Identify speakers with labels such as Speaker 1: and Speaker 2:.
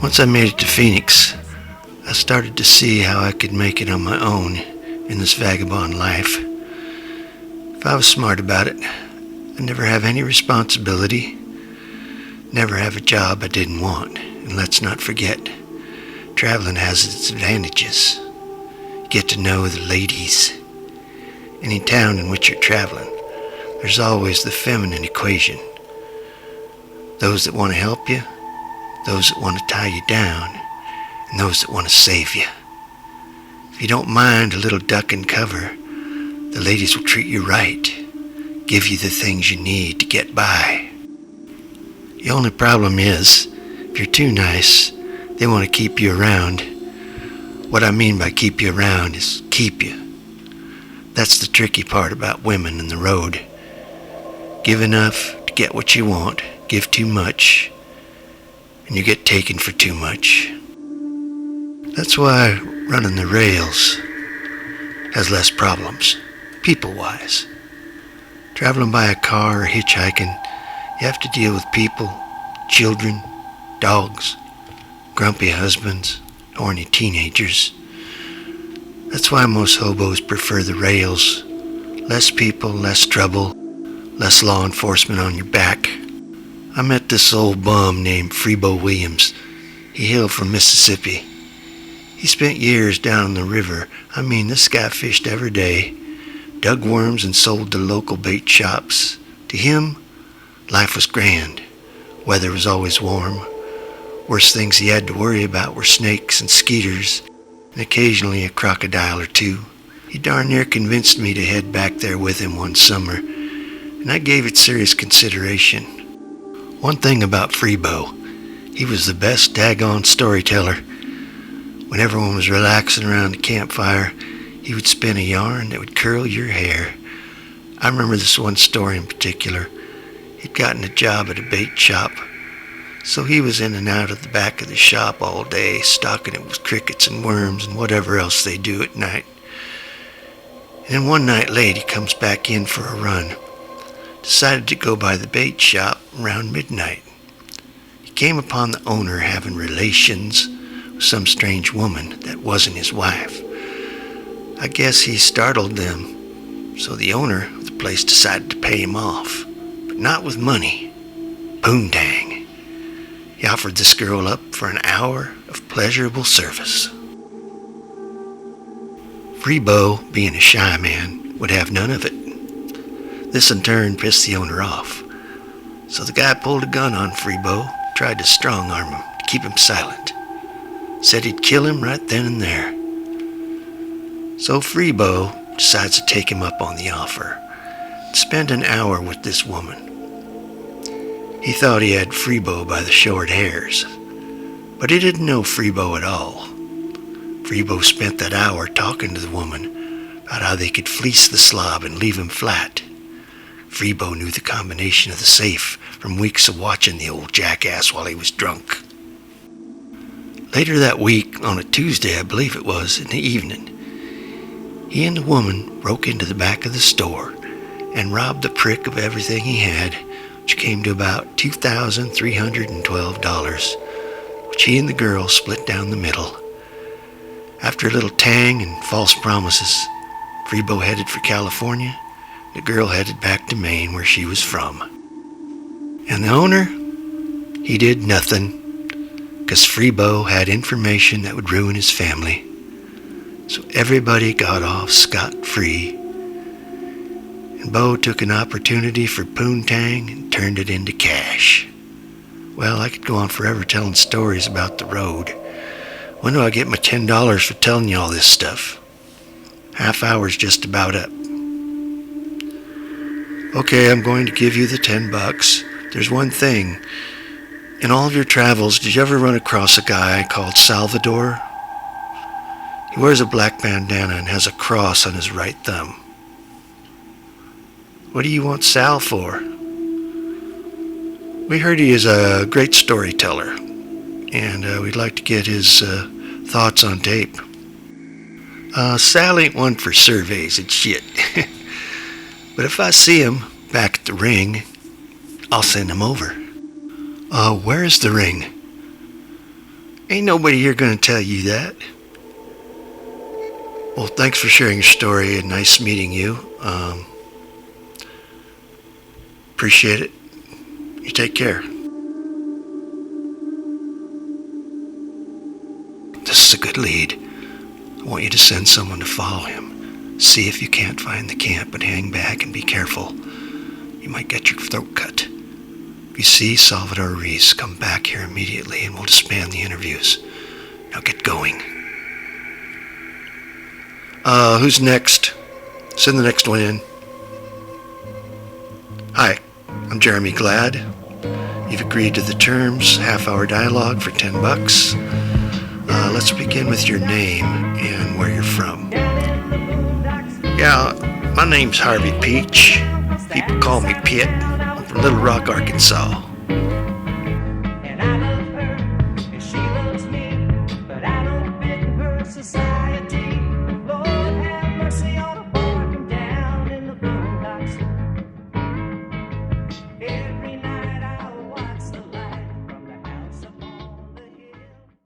Speaker 1: Once I made it to Phoenix, I started to see how I could make it on my own in this vagabond life. If I was smart about it, I'd never have any responsibility, never have a job I didn't want. And let's not forget, traveling has its advantages. You get to know the ladies. Any town in which you're traveling, there's always the feminine equation. Those that want to help you, those that want to tie you down, and those that want to save you. If you don't mind a little duck and cover, the ladies will treat you right, give you the things you need to get by. The only problem is, if you're too nice, they want to keep you around. What I mean by keep you around is keep you. That's the tricky part about women and the road. Give enough to get what you want, give too much, and you get taken for too much. That's why running the rails has less problems, people-wise. Traveling by a car or hitchhiking, you have to deal with people, children, dogs, grumpy husbands, horny teenagers. That's why most hobos prefer the rails. Less people, less trouble, less law enforcement on your back. I met this old bum named Freebo Williams. He hailed from Mississippi. He spent years down on the river. I mean, this guy fished every day, dug worms and sold to local bait shops. To him, life was grand. Weather was always warm. Worst things he had to worry about were snakes and skeeters, and occasionally a crocodile or two. He darn near convinced me to head back there with him one summer, and I gave it serious consideration. One thing about Freebo, he was the best daggone storyteller. When everyone was relaxing around the campfire, he would spin a yarn that would curl your hair. I remember this one story in particular. He'd gotten a job at a bait shop, so he was in and out of the back of the shop all day, stocking it with crickets and worms and whatever else they do at night. And then one night late, he comes back in for a run. Decided to go by the bait shop around midnight. He came upon the owner having relations with some strange woman that wasn't his wife. I guess he startled them, so the owner of the place decided to pay him off, but not with money. Poontang. He offered this girl up for an hour of pleasurable service. Freebo, being a shy man, would have none of it. This in turn pissed the owner off. So the guy pulled a gun on Freebo, tried to strong-arm him to keep him silent. Said he'd kill him right then and there. So Freebo decides to take him up on the offer and spend an hour with this woman. He thought he had Freebo by the short hairs, but he didn't know Freebo at all. Freebo spent that hour talking to the woman about how they could fleece the slob and leave him flat. Freebo knew the combination of the safe from weeks of watching the old jackass while he was drunk. Later that week, on a Tuesday I believe it was, in the evening, he and the woman broke into the back of the store and robbed the prick of everything he had, which came to about $2,312, which he and the girl split down the middle. After a little tang and false promises, Freebo headed for California. The girl headed back to Maine, where she was from. And the owner, he did nothing, because Freebo had information that would ruin his family. So everybody got off scot-free. And Bo took an opportunity for poontang and turned it into cash. Well, I could go on forever telling stories about the road. When do I get my $10 for telling you all this stuff? Half hour's just about up. Okay, I'm going to give you the $10. There's one thing. In all of your travels, did you ever run across a guy called Salvador? He wears a black bandana and has a cross on his right thumb. What do you want Sal for? We heard he is a great storyteller, and we'd like to get his thoughts on tape. Sal ain't one for surveys and shit. But if I see him back at the ring, I'll send him over. Where is the ring? Ain't nobody here gonna tell you that. Well, thanks for sharing your story and nice meeting you. Appreciate it. You take care. This is a good lead. I want you to send someone to follow him. See if you can't find the camp, but hang back and be careful. You might get your throat cut. If you see Salvador Reese, come back here immediately and we'll disband the interviews. Now get going. Who's next? Send the next one in. Hi, I'm Jeremy Glad. You've agreed to the terms, half-hour dialogue for $10. Let's begin with your name and where you're from. Yeah, my name's Harvey Peach. People call me Pitt. I'm from Little Rock, Arkansas.